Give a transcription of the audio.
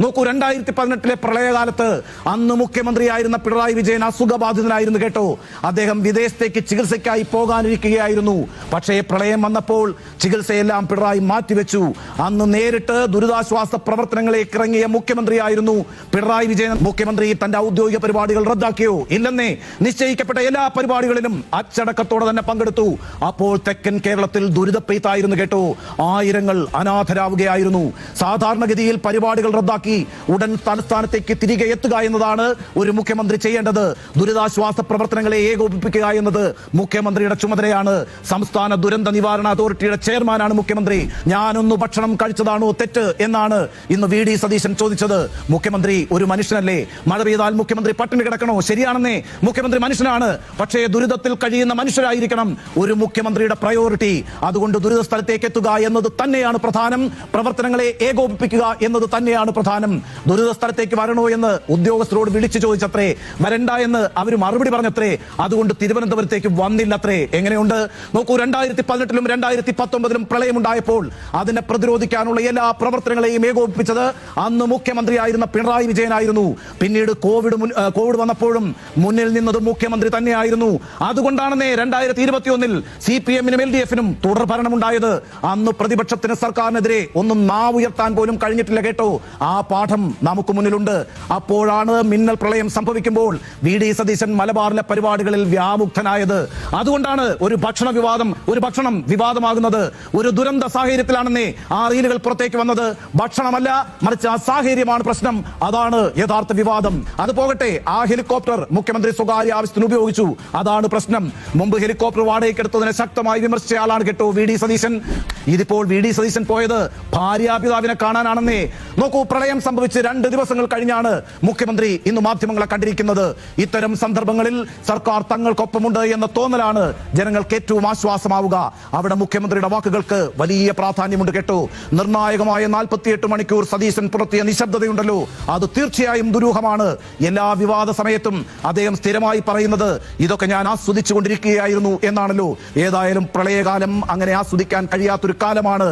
നോക്കൂ, 2018 പ്രളയകാലത്ത് അന്ന് മുഖ്യമന്ത്രിയായിരുന്ന പിണറായി വിജയൻ അസുഖബാധിതനായിരുന്നു കേട്ടോ. അദ്ദേഹം വിദേശത്തേക്ക് ചികിത്സയ്ക്കായി പോകാനിരിക്കുകയായിരുന്നു. പക്ഷേ പ്രളയം വന്നപ്പോൾ ചികിത്സയെല്ലാം പിണറായി മാറ്റിവെച്ചു. അന്ന് നേരിട്ട് ദുരിതാശ്വാസ പ്രവർത്തനങ്ങളിലേക്ക് ഇറങ്ങിയ മുഖ്യമന്ത്രിയായിരുന്നു പിണറായി വിജയൻ. മുഖ്യമന്ത്രി തന്റെ ഔദ്യോഗിക പരിപാടികൾ റദ്ദാക്കിയോ? ഇല്ലെന്നേ. നിശ്ചയിക്കപ്പെട്ട എല്ലാ പരിപാടികളിലും അച്ചടക്കത്തോടെ തന്നെ പങ്കെടുത്തു. അപ്പോൾ തെക്കൻ കേരളത്തിൽ ദുരിതപ്പെയ്ത്തായിരുന്നു കേട്ടോ. ആയിരങ്ങൾ അനാഥരാവുകയായിരുന്നു. സാധാരണഗതിയിൽ പരിപാടികൾ റദ്ദാക്കി ഉടൻ തലസ്ഥാനത്തേക്ക് തിരികെ എത്തുക എന്നതാണ് ഒരു മുഖ്യമന്ത്രി ചെയ്യേണ്ടത്. ദുരിതാശ്വാസ പ്രവർത്തനങ്ങളെ ഏകോപിപ്പിക്കുക എന്നത് മുഖ്യമന്ത്രിയുടെ ചുമതലയാണ്. സംസ്ഥാന ദുരന്ത നിവാരണ അതോറിറ്റിയുടെ ചെയർമാനാണ് മുഖ്യമന്ത്രി. ഞാനൊന്നു ഭക്ഷണം കഴിച്ചതാണോ തെറ്റ് എന്നാണ് ഇന്ന് വി.ഡി. സതീശൻ ചോദിച്ചത്. മുഖ്യമന്ത്രി ഒരു മനുഷ്യനല്ലേ? മഴ പെയ്താൽ മുഖ്യമന്ത്രി പട്ടിണി കിടക്കണോ? ശരിയാണെന്നേ, മുഖ്യമന്ത്രി മനുഷ്യനാണ്. പക്ഷേ ദുരിതത്തിൽ കഴിയുന്ന മനുഷ്യരായിരിക്കണം ഒരു മുഖ്യമന്ത്രിയുടെ പ്രയോറിറ്റി. അതുകൊണ്ട് ദുരിത സ്ഥലത്തേക്ക് എത്തുക എന്നത് തന്നെയാണ് പ്രധാനം. പ്രവർത്തനങ്ങളെ ഏകോപിപ്പിക്കുക എന്നത് തന്നെയാണ് പ്രധാനം. ദുരിത സ്ഥലത്തേക്ക് വരണോ എന്ന് ഉദ്യോഗസ്ഥരോട് വിളിച്ചു ചോദിച്ചത്രേ. വരണ്ട എന്ന് അവർ മറുപടി പറഞ്ഞത്രേ. അതുകൊണ്ട് തിരുവനന്തപുരത്തേക്ക് വന്നില്ലത്രേ. എങ്ങനെയുണ്ട് നോക്കൂ, 2018-ലും 2019-ലും പ്രളയമുണ്ടായപ്പോൾ അതിനെ പ്രതിരോധിക്കാനുള്ള എല്ലാ പ്രവർത്തനങ്ങളെയും ഏകോപിപ്പിച്ചത് അന്ന് മുഖ്യമന്ത്രിയായിരുന്ന പിണറായി വിജയനായിരുന്നു. പിന്നീട് കോവിഡ് വന്നപ്പോഴും മുന്നിൽ നിന്നത് മുഖ്യമന്ത്രി തന്നെയായിരുന്നു. അതുകൊണ്ടാണെന്നേ 2021-ൽ CPM-നും LDF-നും തുടർ ഭരണമുണ്ടായത്. അന്ന് പ്രതിപക്ഷത്തിന് സർക്കാരിനെതിരെ ഒന്നും നാവുയർത്താൻ പോലും കഴിഞ്ഞിട്ടില്ല കേട്ടോ. ആ പാഠം നമുക്ക് മുന്നിലുണ്ട്. അപ്പോഴാണ് മിന്നൽ പ്രളയം സംഭവിക്കുമ്പോൾ വി.ഡി. സതീശൻ മലബാറിലെ പരിപാടികളിൽ വ്യാമുക്തനായത്. അതുകൊണ്ടാണ് ഒരു ഭക്ഷണം വിവാദമാകുന്നത്. ഒരു ദുരന്ത സാഹചര്യത്തിലാണെന്നേ ആ റീലുകൾ പുറത്തേക്ക് വന്നത്. ഭക്ഷണമല്ല, മറിച്ച് ആ സാഹചര്യമാണ് പ്രശ്നം. അതാണ് യഥാർത്ഥ വിവാദം. അത് പോകട്ടെ, ആ ഹെലികോപ്റ്റർ മുഖ്യമന്ത്രി സ്വകാര്യ ആവശ്യത്തിന് ഉപയോഗിച്ചു. അതാണ് പ്രശ്നം. മുമ്പ് ഹെലികോപ്റ്റർ വാടകയ്ക്കെടുത്തതിനെ ശക്തമായി വിമർശിച്ച ആളാണ് കേട്ടോ വി.ഡി. സതീശൻ. ഇതിപ്പോൾ വി.ഡി. സതീശൻ പോയത് ഭാര്യാപിതാവിനെ കാണാനാണെന്നേ. നോക്കൂ, പ്രളയം സംഭവിച്ച് 2 ദിവസങ്ങൾ കഴിഞ്ഞാണ് മുഖ്യമന്ത്രി ഇന്ന് മാധ്യമങ്ങളെ കണ്ടിരിക്കുന്നത്. ഇത്തരം സന്ദർഭങ്ങളിൽ സർക്കാർ തങ്ങൾക്കൊപ്പമുണ്ട് എന്ന തോന്നലാണ് ജനങ്ങൾക്ക് ഏറ്റവും ആശ്വാസമാവുക. അവിടെ മുഖ്യമന്ത്രിയുടെ വാക്കുകൾക്ക് വലിയ പ്രാധാന്യമുണ്ട് കേട്ടോ. നിർണായകമായ 48 മണിക്കൂർ സതീശൻ പുറത്തിയ നിശബ്ദതയുണ്ടല്ലോ, അത് തീർച്ചയായും ദുരൂഹമാണ്. എല്ലാ വിവാദ സമയത്തും അദ്ദേഹം സ്ഥിരമായി പറയുന്നത് ഇതൊക്കെ ഞാൻ ആസ്വദിച്ചുകൊണ്ടിരിക്കുകയായിരുന്നു എന്നാണല്ലോ. ഏതായാലും പ്രളയകാലം അങ്ങനെ ആസ്വദിക്കാൻ കഴിയാത്തൊരു കാലമാണ്.